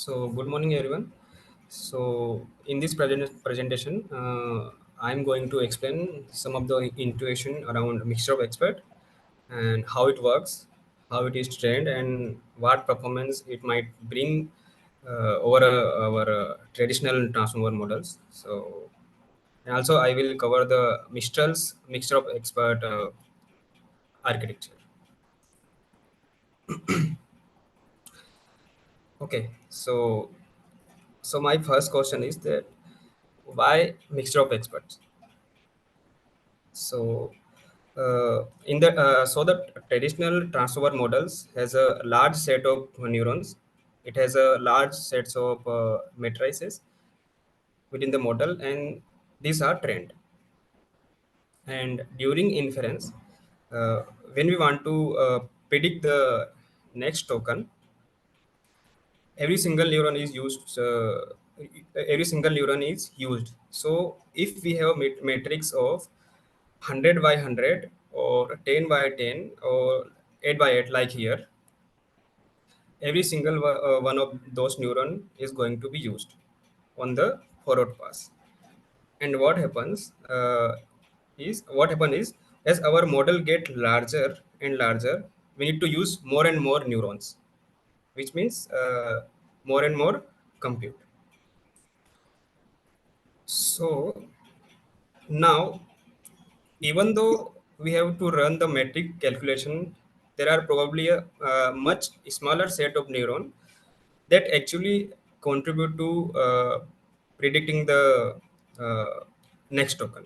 So, good morning, everyone. So, in this presentation, I'm going to explain some of the intuition around mixture of expert and how it works, how it is trained, and what performance it might bring over our traditional transformer models. So, and also I will cover the Mistral's mixture of expert architecture. Okay, so my first question is that why mixture of experts? So, in the so the traditional transformer models has a large set of neurons. It has a large sets of matrices within the model, and these are trained. And during inference, uh, when we want to predict the next token, every single neuron is used. Every single neuron is used. So, if we have a matrix of 100 by 100 or 10 by 10 or 8 by 8 like here, every single one of those neuron is going to be used on the forward pass. And what happen is as our model get larger and larger, we need to use more and more neurons, which means more and more compute. So now, even though we have to run the metric calculation, there are probably a much smaller set of neuron that actually contribute to predicting the uh, next token.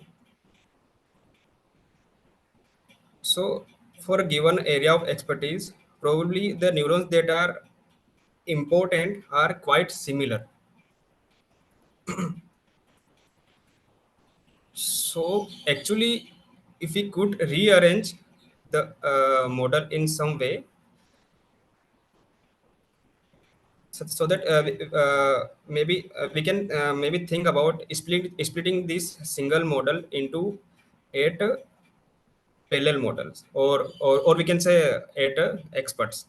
So, for a given area of expertise, probably the neurons that are important are quite similar. So, actually, if we could rearrange the model in some way, so that maybe we can maybe think about splitting this single model into eight parallel models, or we can say eight experts.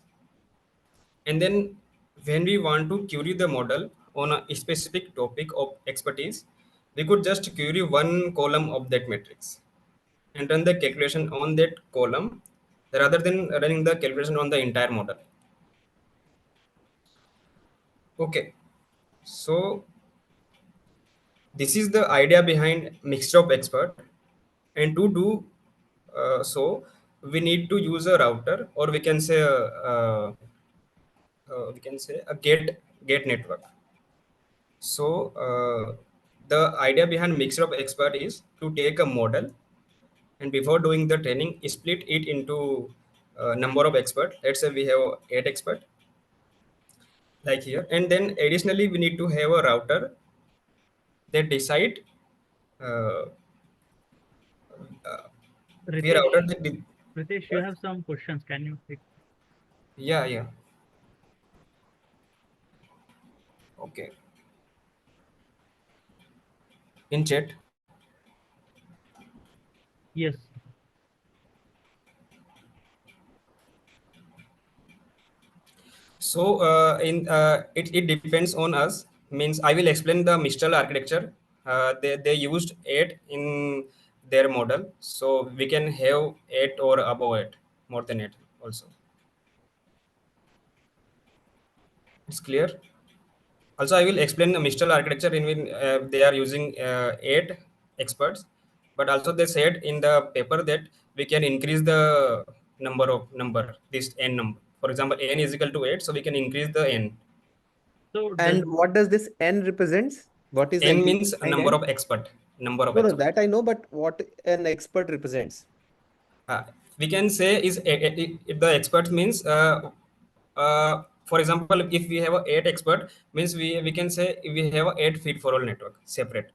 And then when we want to query the model on a specific topic of expertise, we could just query one column of that matrix and run the calculation on that column rather than running the calculation on the entire model. Okay, so this is the idea behind mixture of expert. And to do so, we need to use a router, or we can say a gate network. So the idea behind mixture of expert is to take a model, and before doing the training split it into number of expert. Let's say we have 8 expert like here, and then additionally we need to have a router that decide uh, we Ritesh, router that Ritesh, you what? have some questions. Can you take? Yeah, yeah. Okay. In chat. Yes. So it depends on us. Means I will explain the Mistral architecture. They used 8 in their model, so we can have 8 or above 8, more than 8 also. It's clear. Also, I will explain the Mistral architecture in which they are using 8 experts, but also they said in the paper that we can increase the number this n number. For example, n is equal to 8, so we can increase the n. So does And what does this N represents? What is the N implication means a behind number N? of expert. Number of No, no, expert. that I know, but what an expert represents? We can say is if the expert means for example, if we have a 8 expert means we can say we have a 8 feed for all network separate.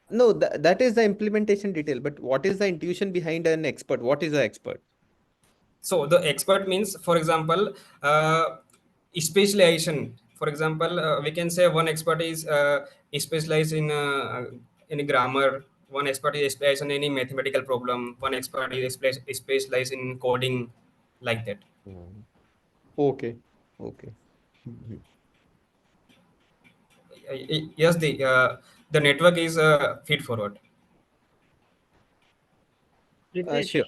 No, that is the implementation detail, but what is the intuition behind an expert? What is an expert? So the expert means, for example, specialization. For example, we can say one expert is specialized in grammar. One expert is specialized in any mathematical problem. One expert is specialized in coding, like that. Hmm. Okay, okay. Mhm. Yes, the network is feed forward. Ritesh, Sure.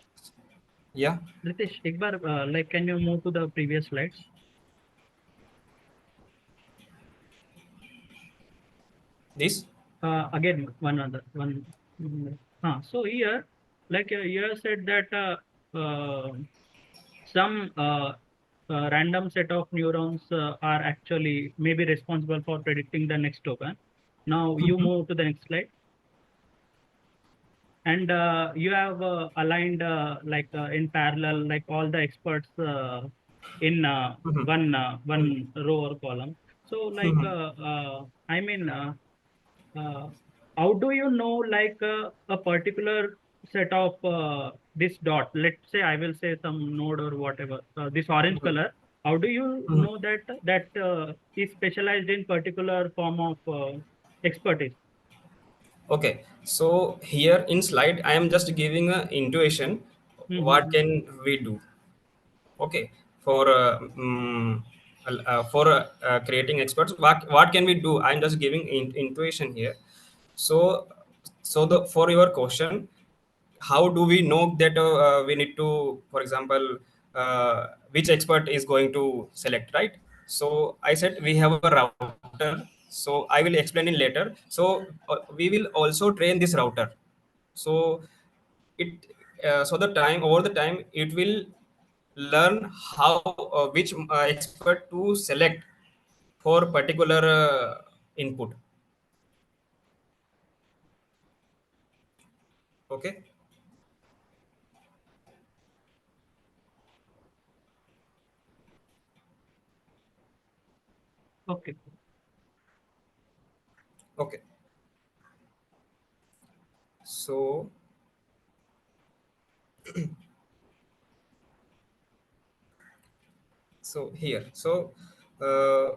Yeah, Ritesh, एक बार like can you move to the previous slides? this. Again, one other one. So here, like you have said that some random set of neurons are actually maybe responsible for predicting the next token. Now you Mhm. move to the next slide, and you have aligned in parallel like all the experts in Mhm. Mhm. one row or column. So Mhm. I mean. Uh, how do you know like a particular set of this dot, let's say I will say some node or whatever, this orange Mhm. color, how do you Mhm. know that is specialized in particular form of expertise? Okay, so here in slide, I am just giving a intuition. What Mm-hmm. can we do? Okay, for creating experts, what can we do? I'm just giving intuition here. So, so the for your question, how do we know that we need to, for example, which expert is going to select, right? So I said we have a router, so I will explain it later. So we will also train this router. So it so the time over the time it will learn how which expert to select for particular input. Okay. Okay. Okay, so here, so uh,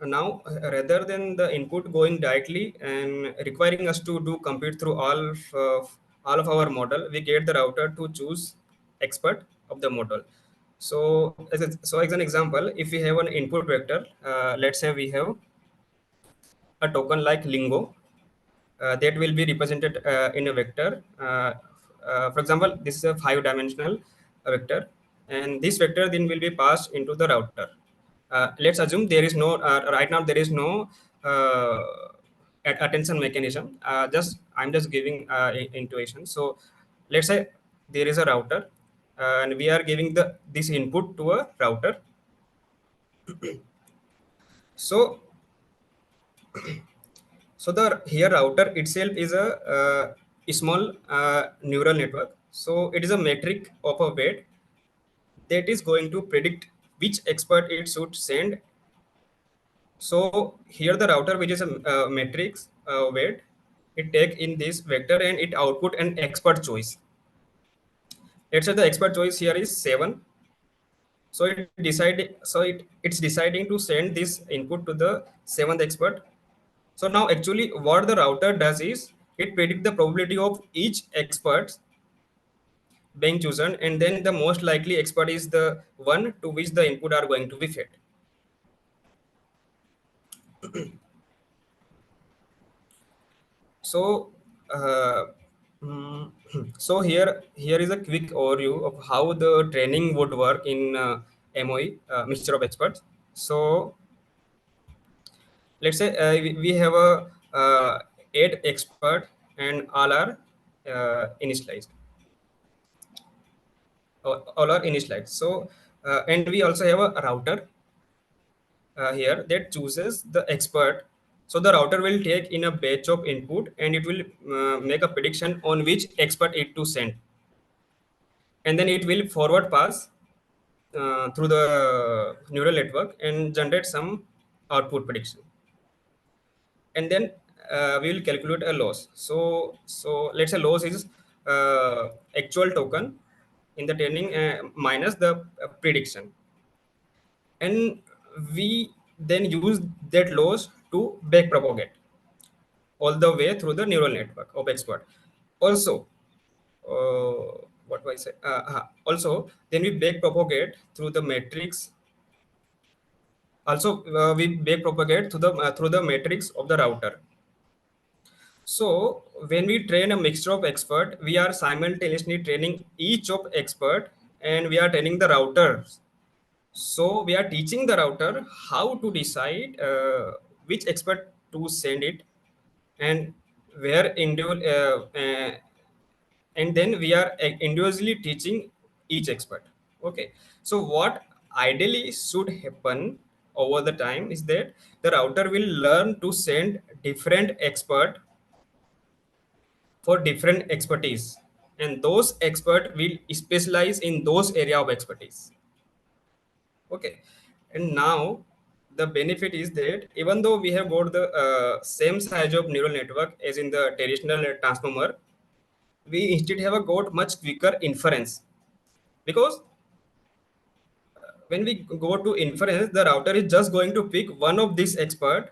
now rather than the input going directly and requiring us to do compute through all of our model, we get the router to choose expert of the model. So as an example, if we have an input vector, let's say we have a token like lingo, that will be represented in a vector. For example, this is a 5-dimensional vector, and this vector then will be passed into the router. Let's assume there is no right now there is no uh, attention mechanism. Just I'm just giving intuition. So let's say there is a router, and we are giving the this input to a router. So so the here router itself is a small neural network. So it is a metric of a weight that is going to predict which expert it should send. So here the router, which is a matrix weight, it take in this vector and it output an expert choice. Let's say the expert choice here is 7. So it's deciding to send this input to the seventh expert. So now actually what the router does is it predicts the probability of each expert being chosen, and then the most likely expert is the one to which the input are going to be fed. So uh, mm, so here is a quick overview of how the training would work in MOE, mixture of experts. So let's say we have a 8 expert and all are initialized. All are initialized. So and we also have a router here that chooses the expert. So the router will take in a batch of input and it will make a prediction on which expert it to send, and then it will forward pass through the neural network and generate some output prediction, and then we will calculate a loss. So let's say loss is actual token in the training minus the prediction, and we then use that loss to back propagate all the way through the neural network of expert. Also, what do I say? Also, then we back propagate through the matrix Also, we back propagate through the matrix of the router. So when we train a mixture of expert, we are simultaneously training each of expert and we are training the routers. So we are teaching the router how to decide which expert to send it and where and then we are individually teaching each expert. Okay. So what ideally should happen over the time is that the router will learn to send different expert for different expertise and those expert will specialize in those area of expertise. Okay. And now the benefit is that even though we have got the same size of neural network as in the traditional transformer, we instead have a got much quicker inference because when we go to inference, the router is just going to pick one of these expert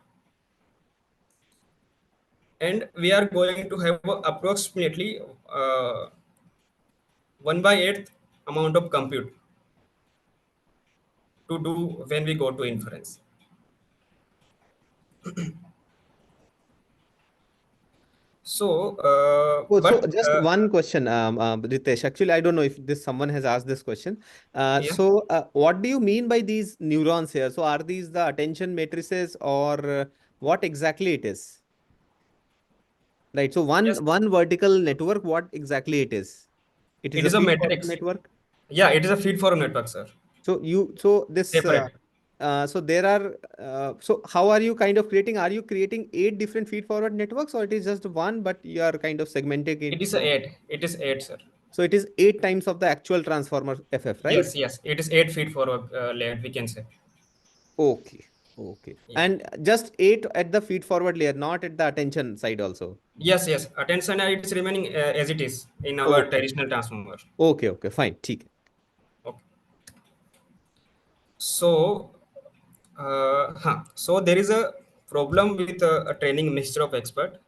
and we are going to have approximately 1 by 8th amount of compute to do when we go to inference. So, Oh, so but just one question, Ritesh. Actually, I don't know if this someone has asked this question. yeah, What do you mean by these neurons here? So, are these the attention matrices, or what exactly it is? Right. So, yes, one vertical network, what exactly it is? It is it a is a feed forward matrix. network. Yeah, it is a feed forward network, sir. So you so this Separate. so there are so how are you kind of creating? Are you creating eight different feed forward networks, or it is just one, but you are kind of segmenting It it is a from? 8. It is 8, sir. So it is eight times of the actual transformer FF, right? Yes, yes. It is 8 feet forward layer, we can say. Okay, okay, Yeah. and just eight at the feed forward layer, not at the attention side also. Yes, yes. Attention, it's remaining as it is in our Okay, traditional transformer. okay, okay, fine, ठीक है. Okay. So, so there is a problem with a training mixture of expert.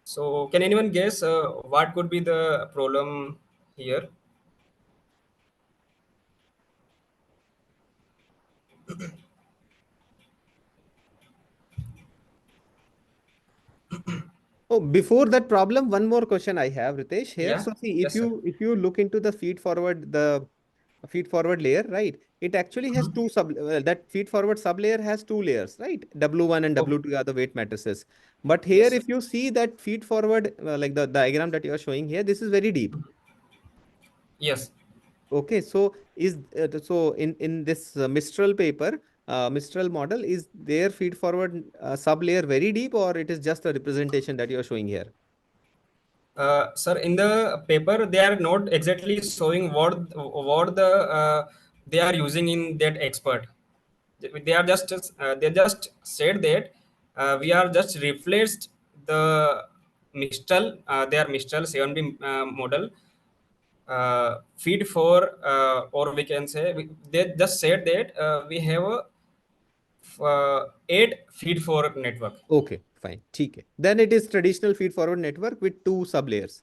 So, can anyone guess what could be the problem here? Oh, before that problem, one more question I have, Ritesh, here. Yeah. So see, Yes, sir. if you look into the feed forward layer, right? It actually has Mhm. two that feed forward sub layer has two layers, right? W1 and Oh, W2 are the weight matrices. But here, yes, sir. if you see that feed forward, like the diagram that you are showing here, this is very deep. Yes. Okay, so so in this Mistral paper, Mistral model, is their feed forward sub layer very deep, or it is just a representation that you are showing here? Sir, in the paper, they are not exactly showing what they are using in that expert. They are they just said that we are just replaced the Mistral, their Mistral 7B model feed for, or we can say, they just said that we have a 8 feed for network. Okay, fine. ठीक है. Then it is traditional feed forward network with two sub layers.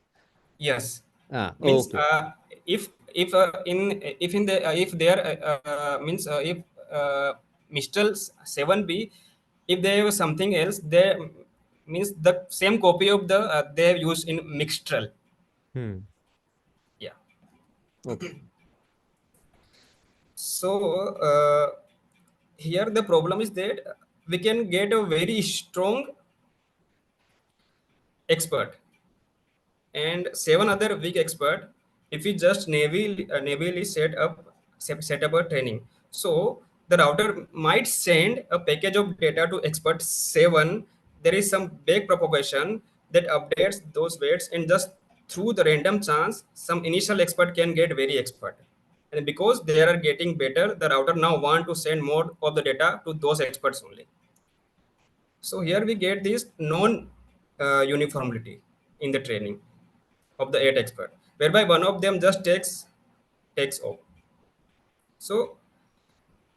Yes, Ah, means okay. if in the if there means if Mistral 7B, if they have something else, they means the same copy of the they have used in Mixtral. Hmm. Yeah. Okay. So here the problem is that we can get a very strong expert and 7 other weak expert if we just naively set up a training. So the router might send a package of data to expert 7. There is some back propagation that updates those weights and just through the random chance some initial expert can get very expert, and because they are getting better the router now want to send more of the data to those experts only. So here we get this non uniformity in the training of the 8 expert, whereby one of them just takes off. So,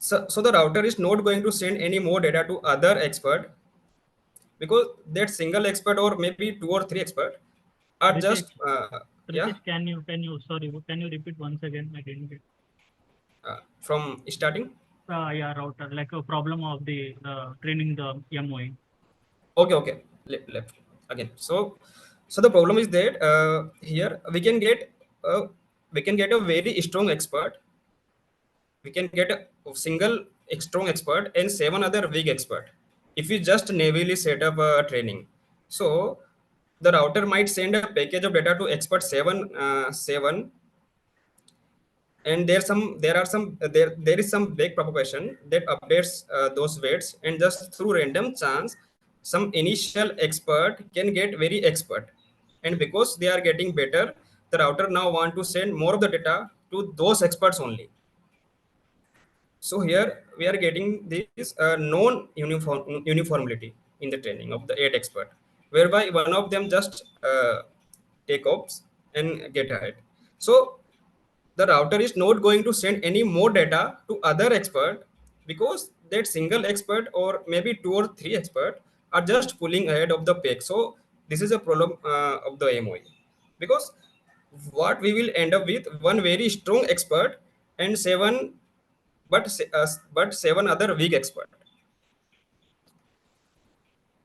so the router is not going to send any more data to other expert because that single expert or maybe 2 or 3 expert are Ritesh, just yeah, Ritesh, sorry, can you repeat once again? I didn't get. from starting. Yeah, router, like a problem of the training the MOE. Okay. Left again. So the problem is that here uh, we can get a very strong expert. We can get a single strong expert and seven other weak expert if we just naively set up a training. So the router might send a package of data to expert seven, and there is some big propagation that updates those weights, and just through random chance some initial expert can get very expert, and because they are getting better, the router now want to send more of the data to those experts only. So here we are getting this uniformity in the training of the eight expert, whereby one of them just take off and get ahead. So the router is not going to send any more data to other expert, because that single expert or maybe two or three expert are just pulling ahead of the pack. So this is a problem of the MOE, because what we will end up with one very strong expert and seven but seven other weak expert.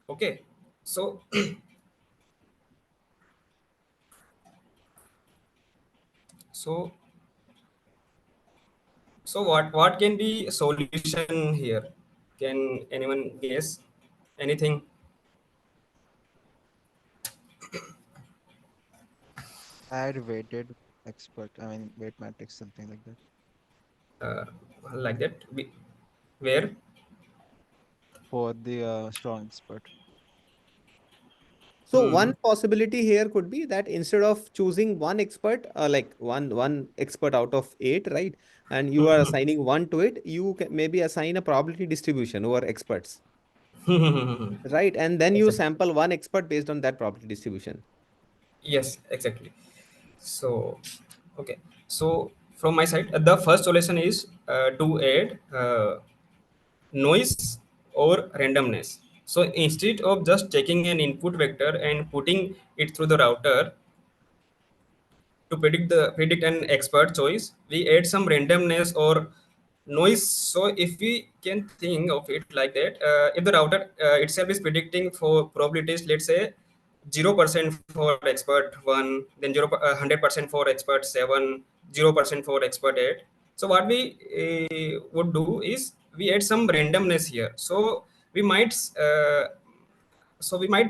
Okay, so so so what can be solution here? Can anyone guess anything? Add weighted expert, I mean weight matrix, something like that, uh, like that where for the strong expert. So one hmm, possibility here could be that instead of choosing one expert, like one expert out of eight, right, and you are assigning one to it, you can maybe assign a probability distribution over experts, right, and then you exactly. sample one expert based on that probability distribution. Yes, exactly. So okay, so from my side, the first solution is to add noise or randomness. So instead of just taking an input vector and putting it through the router to predict an expert choice, we add some randomness or noise. So if we can think of it like that, if the router itself is predicting for probabilities, let's say 0% for expert 1, then 100% for expert 7, 0% for expert 8. So what we would do is we add some randomness here. So we might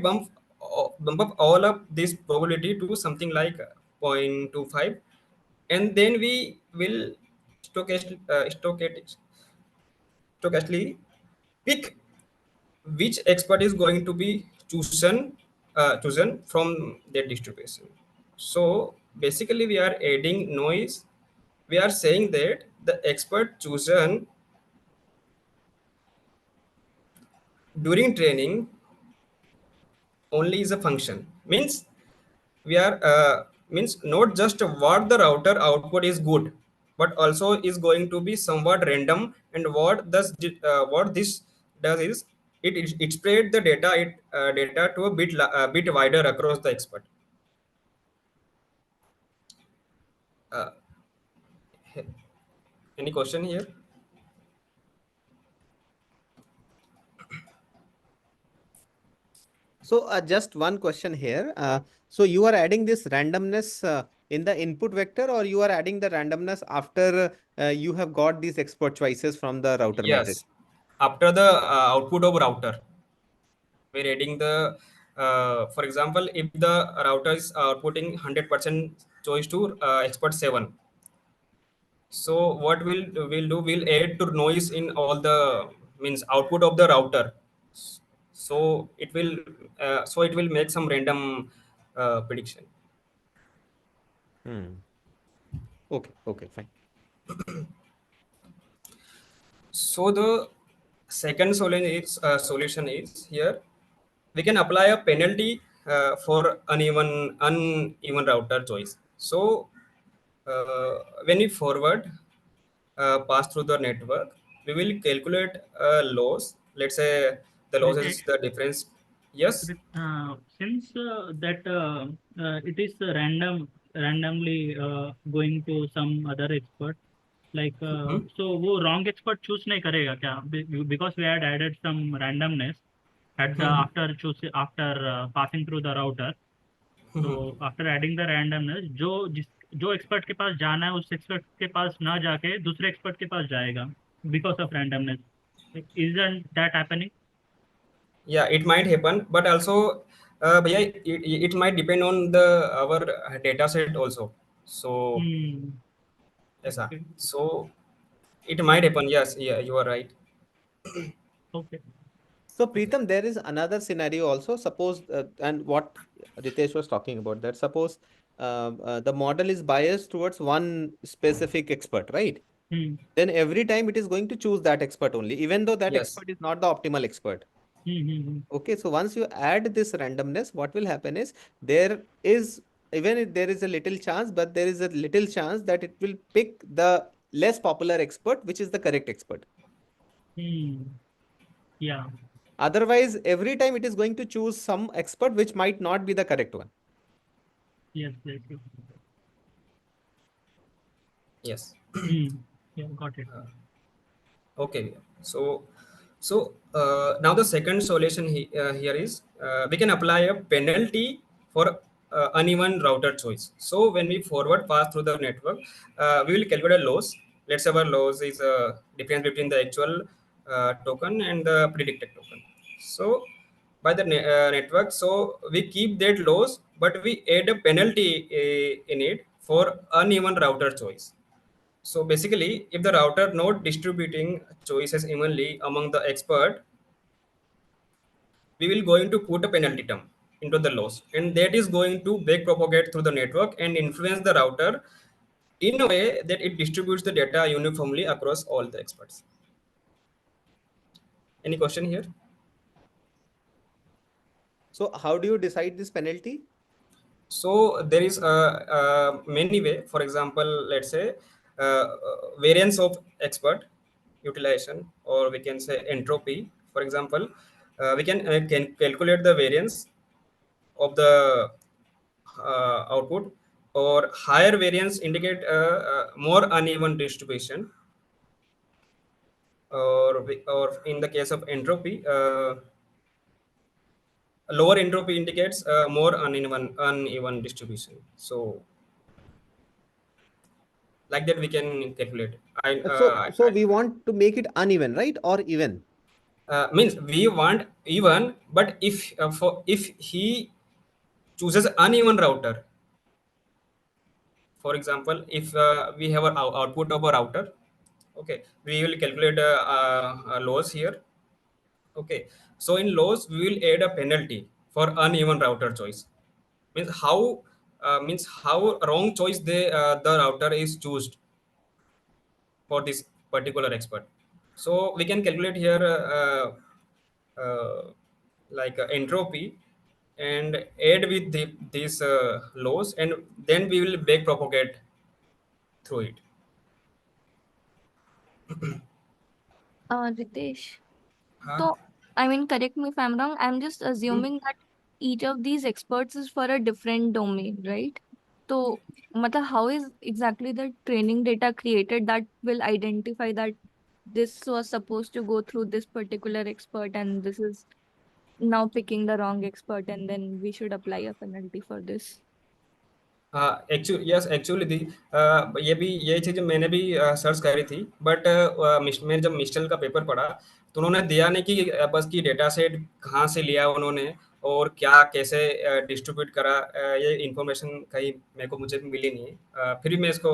bump up all of this probability to something like 0.25, and then we will stochastically pick which expert is going to be chosen from that distribution. So basically we are adding noise. We are saying that the expert chosen during training only is a function, we are means not just what the router output is good, but also is going to be somewhat random. And what this does is it spread the data to a bit wider across the expert. uh, any question here? So just one question here. So you are adding this randomness in the input vector, or you are adding the randomness after you have got these expert choices from the router matrix? Yes, after the output of router, we're adding the for example, if the router is outputting 100% choice to expert 7. So what we'll do, we'll add to noise in all the output of the router. So it will make some random prediction. Hmm. Okay, okay, fine. So the second solution is here, we can apply a penalty for uneven router choice. So when we forward pass through the network, we will calculate a loss. Let's say the loss Pritesh, is the difference. Yes. since that it is randomly going to some other expert. Like Mhm. so वो wrong expert choose नहीं करेगा क्या? Because we had added some randomness at the Mhm. after passing through the router. तो Mhm. After adding the randomness जो expert के पास जाना है उस एक्सपर्ट के पास ना जाके दूसरे एक्सपर्ट के पास जाएगा because of randomness. Isn't that happening? Yeah, it might happen, but also, भैया, it might depend on the our data set also. So Hmm. ऐसा, Okay. so it might happen. Yes, yeah, you are right. Okay. So Preetham, there is another scenario also. Suppose, and what Ritesh was talking about, that suppose the model is biased towards one specific expert, right? Hmm. Then every time it is going to choose that expert only, even though that Yes. expert is not the optimal expert. Hmm. Hmm. Okay, so once you add this randomness, what will happen is there is, even if there is a little chance, but there is a little chance that it will pick the less popular expert, which is the correct expert. Hmm. Yeah. Otherwise, every time it is going to choose some expert which might not be the correct one. Yes. Yes. Yes. Yes. Hmm. Yeah. Got it. Okay, now the second solution here is we can apply a penalty for uneven router choice. So when we forward pass through the network, we will calculate a loss. Let's say our loss is difference between the actual token and the predicted token. So by the network, so we keep that loss, but we add a penalty in it for uneven router choice. So basically, if the router not distributing choices evenly among the expert, we will going to put a penalty term into the loss, and that is going to back propagate through the network and influence the router in a way that it distributes the data uniformly across all the experts. Any question here? So how do you decide this penalty? So there is many way. For example, let's say variance of expert utilization, or we can say entropy. For example, we can calculate the variance of the output, or higher variance indicate more uneven distribution, or in the case of entropy, lower entropy indicates more uneven distribution. So like that we can calculate. So we want to make it uneven, right? Or even. Means we want even, but if he chooses uneven router, for example, if we have an output of a router, okay, we will calculate a loss here. Okay, so in loss we will add a penalty for uneven router choice. Means how wrong choice the router is chosen for this particular expert. So we can calculate here like entropy and add with these laws, and then we will back propagate through it. Ritesh. Huh? So, I mean, correct me if I'm wrong. I'm just Hmm? assuming that each of these experts is for a different domain, right? So, matlab, how is exactly the training data created that will identify that this was supposed to go through this particular expert and this is now picking the wrong expert and then we should apply a penalty for this? Actually yes, actually the ये भी ये चीज़ मैंने भी search करी थी, but मैंने जब मिस्टल का पेपर पढ़ा तो उन्होंने दिया नहीं कि बस की डेटा सेट कहाँ से लिया उन्होंने और क्या कैसे डिस्ट्रीब्यूट करा, ये इंफॉर्मेशन कहीं मेरे को मुझे मिली नहीं है। फिर भी मैं इसको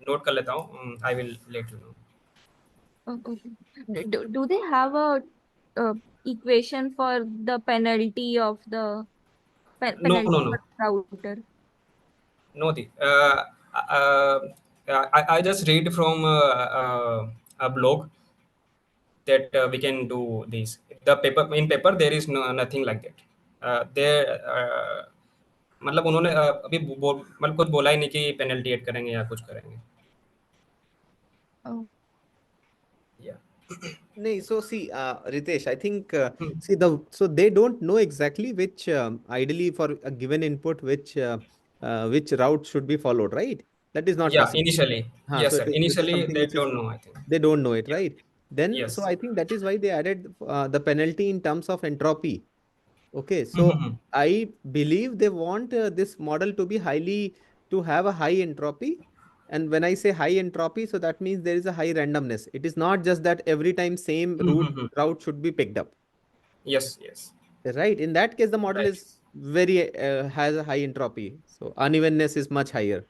नोट कर लेता हूँ, I will let you know. Okay. Do they have a equation for the penalty of the no no penalty no for router? No the I just read from a blog that we can do this. The paper in paper there is nothing like that. There मतलब उन्होंने अभी मतलब कुछ बोला ही नहीं कि penalty add करेंगे या कुछ करेंगे। Oh. Yeah. No, so see, Ritesh, I think see so they don't know exactly which ideally for a given input which route should be followed, right? That is not Yeah, possible. initially. So Yes, sir. it is Initially, something they which is don't know, I think. they don't know it, Yeah. right? Then, so Yes. I think that is why they added the penalty in terms of entropy. Okay, so Mhm. I believe they want this model to be to have a high entropy. And when I say high entropy, so that means there is a high randomness. It is not just that every time same Mhm. route should be picked up, Yes, yes. right? In that case, the model Right. is very has a high entropy. So unevenness is much higher.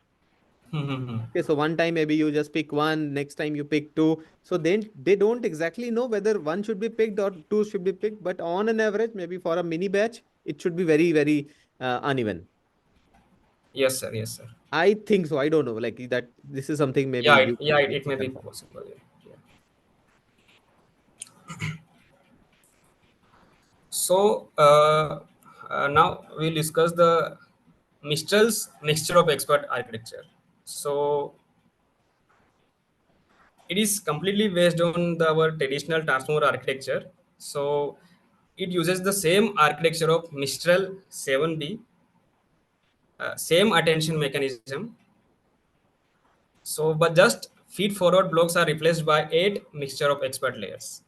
Mhm. Okay, so one time maybe you just pick one, next time you pick two. So then they don't exactly know whether one should be picked or two should be picked, but on an average, maybe for a mini batch, it should be very, very uneven. Yes, sir. Yes, sir. I think so. I don't know. Like that, this is something maybe Yeah, you it can may be confirm. possible. Yeah. Yeah. So now we'll discuss the Mistral's mixture of expert architecture. So it is completely based on our traditional transformer architecture. So it uses the same architecture of Mistral 7B, same attention mechanism. So, but just feed forward blocks are replaced by 8 mixture of expert layers.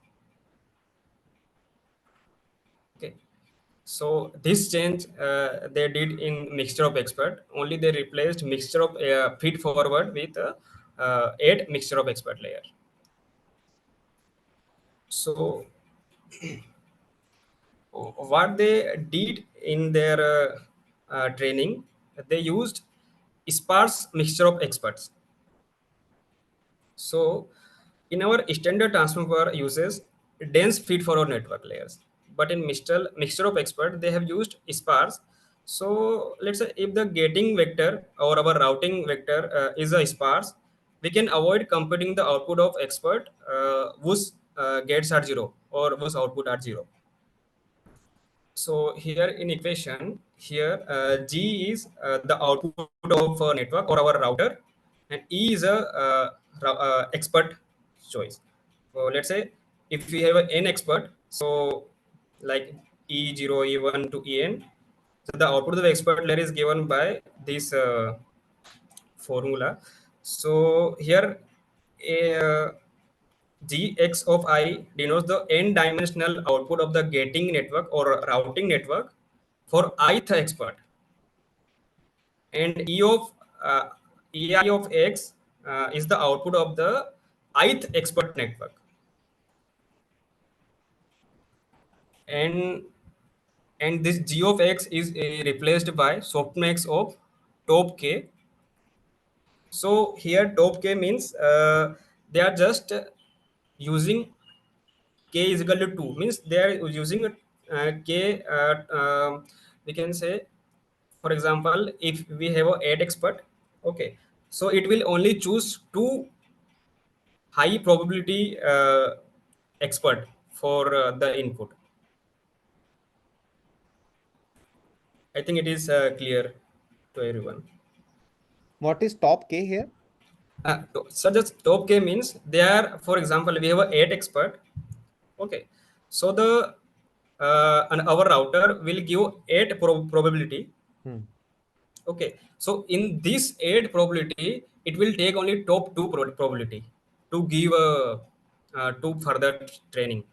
Okay. So this change they did in mixture of expert. Only they replaced mixture of feed forward with 8 mixture of expert layer. So what they did in their training, they used sparse mixture of experts. So in our standard transformer uses dense feed-forward network layers, but in mixture of expert they have used sparse. So let's say if the gating vector or our routing vector is a sparse, we can avoid computing the output of expert whose gates are zero or whose output are zero. So here in equation, here G is the output of a network or our router, and E is a expert choice. So let's say if we have an n expert, so like E0, E1 to En, so the output of the expert layer is given by this formula. So here a Gx of I denotes the n-dimensional output of the gating network or routing network for ith expert, and uh, Ei of x is the output of the ith expert network, and this G of x is replaced by softmax of top k. So here top k means they are just using k is equal to 2, means they are using k we can say, for example, if we have a 8 expert, okay, so it will only choose two high probability expert for the input. I think it is clear to everyone. What is top K here? So just top k means they are, for example, we have a 8 expert, okay, so the and our router will give 8 probability. Hmm. Okay, so in this 8 probability, it will take only top 2 probability to give a to further training.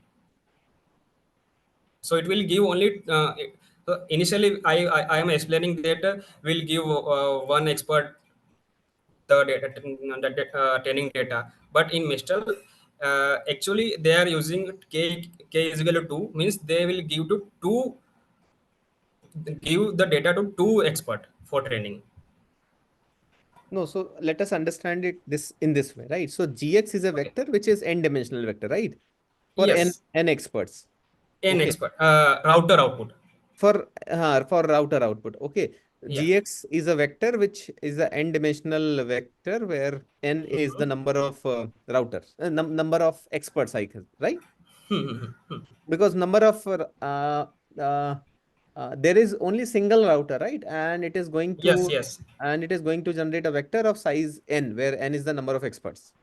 So it will give only so initially I am explaining that will give one expert the data, training data, but in Mistral actually they are using k is equal to 2, means they will give the data to two expert for training. No, so let us understand it this in this way, right? So Gx is a Okay. vector which is n-dimensional vector, right? For Yes, n experts. n Okay. expert router output. For router output. Okay. Yeah. Gx is a vector which is a n-dimensional vector where n is the Mhm. number of routers, number of experts, I guess, right? Mhm. Because number of uh, there is only single router, right? Yes, yes. And it is going to generate a vector of size n, where n is the number of experts.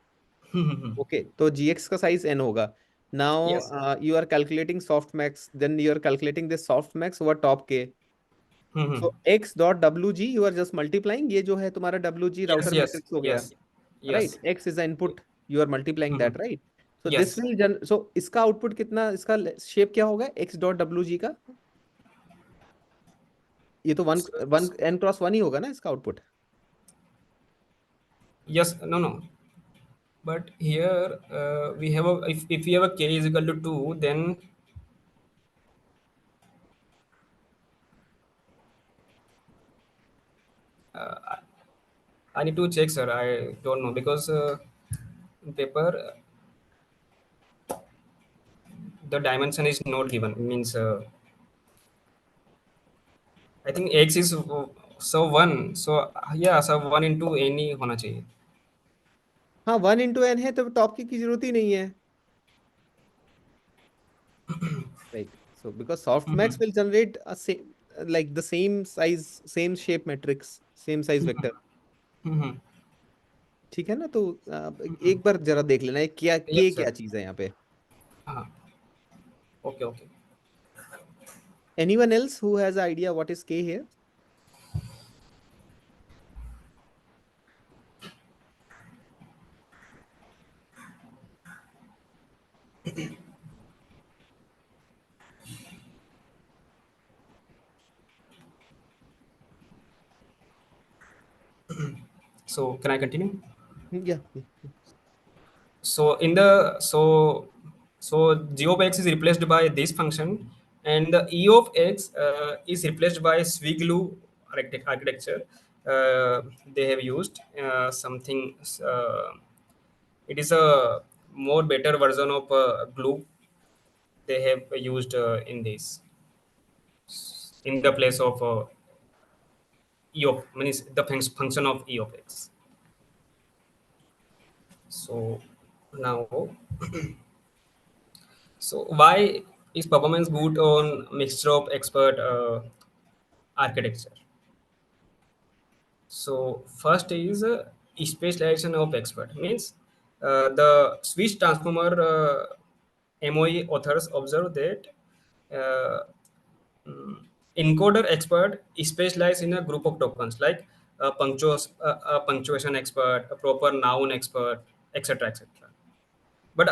Mhm. Okay, तो gx का size n होगा. Now Yes. you are calculating softmax, then you are calculating this softmax over top k. Mm-hmm. So x dot wg, you are just multiplying, ये जो है तुम्हारा wg Yes, router yes, matrix हो गया, yes, right? yes. X is the input, you are multiplying Mm-hmm. that, right? So this Yes. will so इसका output कितना, इसका shape क्या होगा x dot wg का? ये तो one So, one n cross one ही होगा ना इसका output? yes, no, no. But here we have a, if we have a k is equal to 2, then I need to check, sir. I don't know because in paper the dimension is not given. Means I think x is so one. So yeah, so one into any होना चाहिए. हाँ, one into N है तो top की जरूरत ही नहीं है, right? So because softmax will generate a same, like the same size, same shape matrix, same size vector. Mm-hmm. ठीक है ना? तो एक बार जरा देख लेना है क्या के Yes, क्या sir. चीज है यहाँ पे. Uh, okay, okay. Anyone else who has idea what is k here? So can I continue? Yeah, yeah. So in the so g of x is replaced by this function, and the e of x is replaced by Swiglu architecture. They have used something. It is a more better version of glue they have used in this in the place of e of means the function of e of x. So now, so why is performance good on mixture of expert architecture? So first is specialization of expert means the switch transformer MOE authors observe that uh, encoder expert specialize in a group of tokens like a punctuation expert, a proper noun expert, etc., etc. But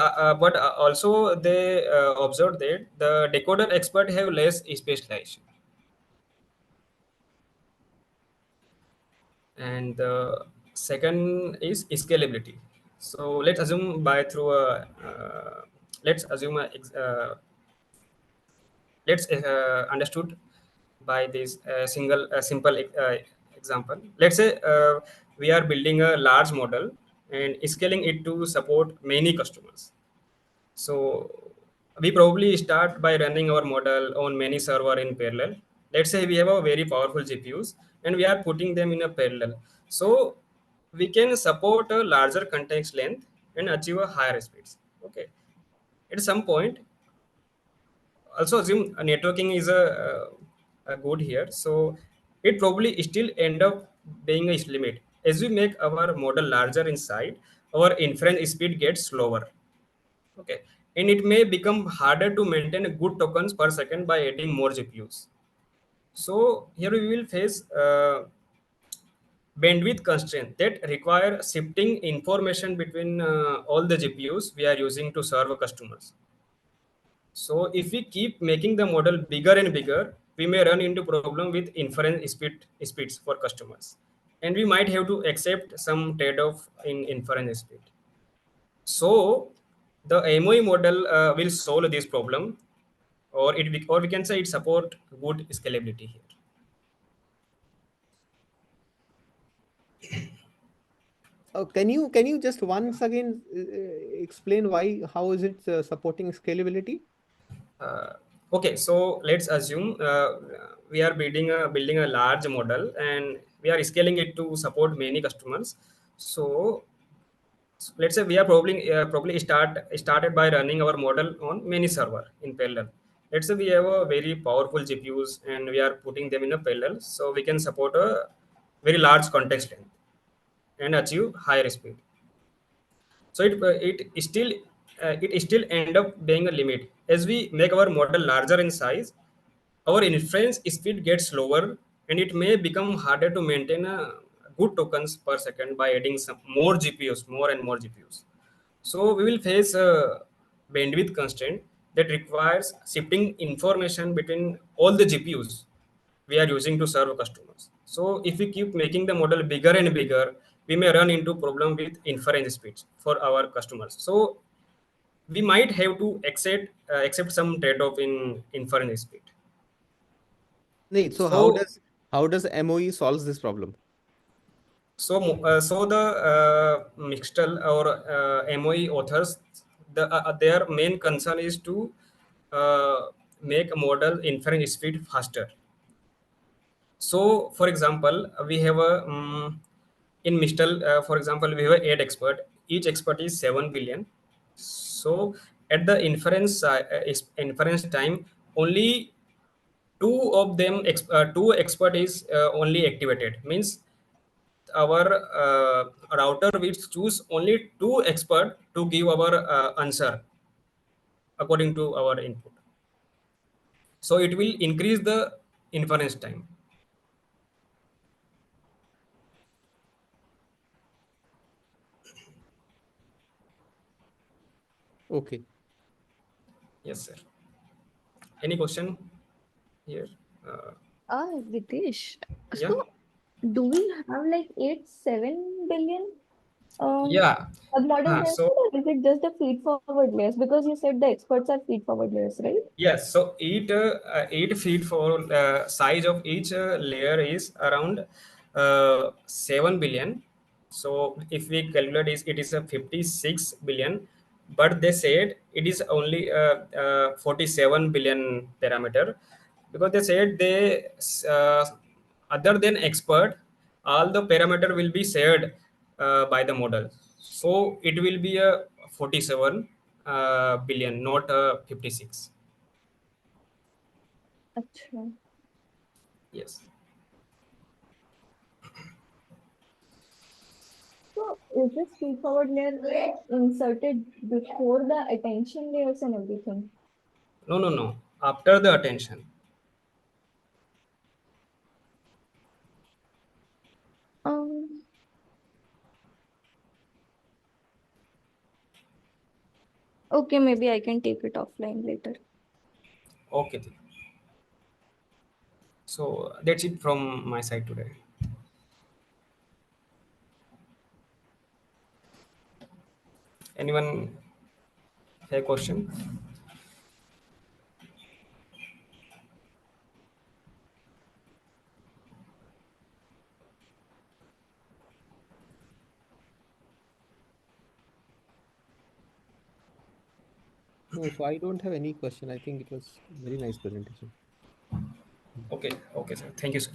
also they observed that the decoder expert have less specialization. And the second is scalability. So let's assume by through a let's assume a, let's understood by this single simple example. Let's say we are building a large model and scaling it to support many customers. So we probably start by running our model on many server in parallel. Let's say we have a very powerful GPUs and we are putting them in a parallel. So we can support a larger context length and achieve a higher speeds. Okay. At some point, also assume networking is a good here. So it probably still end up being a limit. As we make our model larger inside, our inference speed gets slower. Okay, and it may become harder to maintain a good tokens per second by adding more GPUs. So here we will face bandwidth constraint that require shifting information between all the GPUs we are using to serve customers. So if we keep making the model bigger and bigger, we may run into problem with inference speeds for customers, and we might have to accept some trade-off in inference speed. So the MOE model will solve this problem, or we can say it support good scalability here. Can you just once again explain why, how is it supporting scalability? Uh, okay, so let's assume we are building a large model and we are scaling it to support many customers. So let's say we are probably started by running our model on many server in parallel. Let's say we have a very powerful GPUs and we are putting them in a parallel, so we can support a very large context length and achieve higher speed. So it still end up being a limit. As we make our model larger in size, our inference speed gets slower and it may become harder to maintain a good tokens per second by adding some more GPUs, more and more GPUs. So we will face a bandwidth constraint that requires shifting information between all the GPUs we are using to serve customers. So if we keep making the model bigger and bigger, we may run into problem with inference speeds for our customers. So we might have to accept some trade-off in inference speed. Nee, so So how does MOE solves this problem? so the Mixtel or MOE authors, their main concern is to uh, make a model inference speed faster. So, for example, we have a in Mistel, for example, we have a 8 expert. Each expert is 7 billion. So, at the inference time, only two expert is only activated. Means our router will choose only two expert to give our answer according to our input. So, it will increase the inference time. Okay. Yes, sir. Any question here? Ritesh, Yeah, so do we have like 7 billion yeah. submodels So instead, or is it just the feed forward layers? Because you said the experts are feed forward layers, right? yes, so eight feet for size of each layer is around 7 billion. So if we calculate it is a 56 billion, but they said it is only 47 billion parameter, because they said they uh, other than expert, all the parameter will be shared by the model. So it will be a 47 billion, not 56. Acha. Yes. So is this feed forward layer inserted before the attention layers and everything? No, no, no. After the attention. Um, okay, maybe I can take it offline later. Okay. Then. So that's it from my side today. Anyone have a question? No, so I don't have any question. I think it was very nice presentation. Okay. Okay, sir. Thank you, sir.